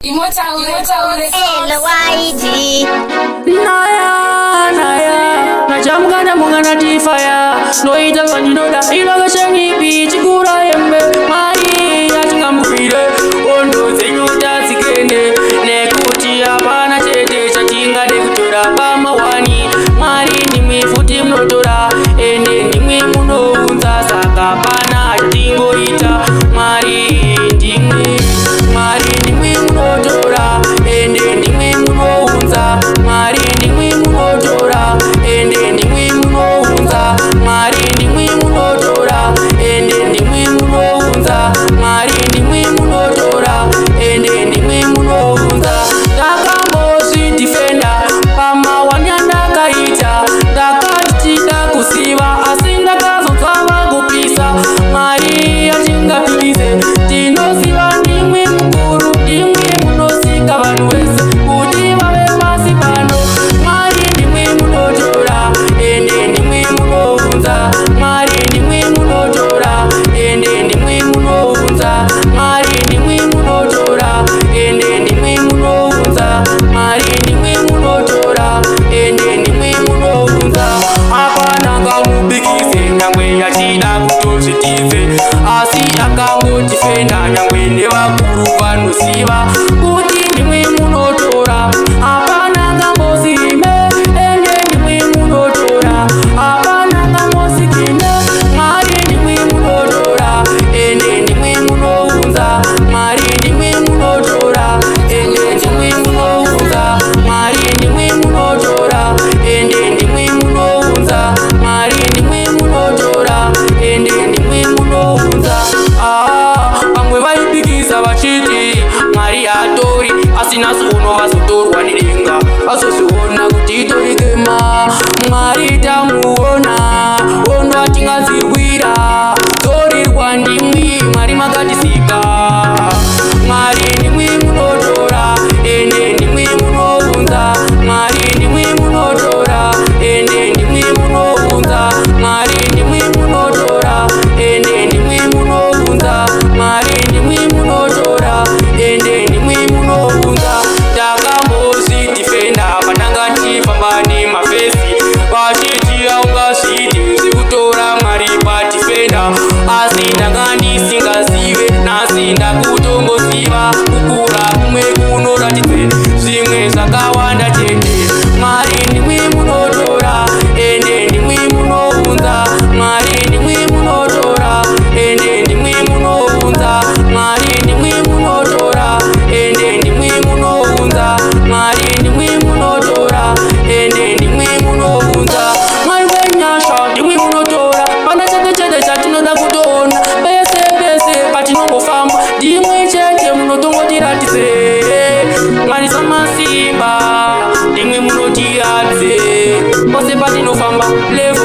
Immortal LYG Naya Nachamgana mungana tifaya Noita kaninoda Ilaga shangi bichi kura yembe Mari yatinga mkwire Ondo zenyu tazikene Nekuti apana chete Chatinga dekutora Pama wani Mari nimwe futi mnotora Ende nimwe munounza Saka pana chatingo ita Mari ndimwe Mari nimwe munotora Ende nimwe munounza Mari nimwe munotora Ende nimwe munounza Mari nimwe munotora Ende nimwe munounza Mari nimwe munotora Ende nimwe munounza Ndakambozi defender Pama wanyanda kaita Ndakachita kusiva Asinda kazotava kupisa Mari yatinga pilize Tinoziva nimwe mkuru Nimwe munosika vanu wese Kuti vave pasi pano Mari nimwe munotora Ende nimwe munounza Mari nimwe munotora Ende nimwe munounza Mari nimwe munotora Ende nimwe munounza Mari nimwe munotora Ende nimwe munounza Apana kamubikise Nyangwe yachida kutozvitize Asi akangotifenda Nyangwe nevakuru vanosiva Kuti nimwe munotora Apana kambozime Ende nimwe munotora Apana kambozikine Mari nimwe munotora Ende nimwe munounza Mari nimwe munotora Ende nimwe munounza Mari nimwe munotora Ende nimwe munounza Mari nimwe munotora Ende nimwe munounza Pamwe vaipikisa vachiti Mari atori asina sono vazotorwa nedenga vazoziona kuti itorikema Mwari tamuona ondo atingazirwira torirwa ndimwi Mwari makatisika Mwari nimwe munotora Ende nimwe munounza Mwari nimwe munotora Ende nimwe munounza Mwari nimwe munotora Ende nimwe munounza Mwari nimwe munotora Ende nimwe munounza Ndakambozi defender Pandangati pambani mafesi Vachiti aungazviti Zikutora Mwari pa defender Asi ndangani singazive Nasi ndakutongoziva Kukura kumwe kunoratidze Zvimwe zvakawanda chete Mwari nimwe munotora Ende nimwe munounza Mwari nimwe munotora Ende nimwe munounza Mwari nimwe munotora Ende nimwe munounza Mwari nimwe munotora Ende nimwe munounza Mwari wenyasha ndimwe munotora Pana chete chete chatinoda kutoona Pese pese patinongofamba Ndimwe chete munotongotiratidze Mwari samasimba Ndimwe munotiradze Pose patinofamba Left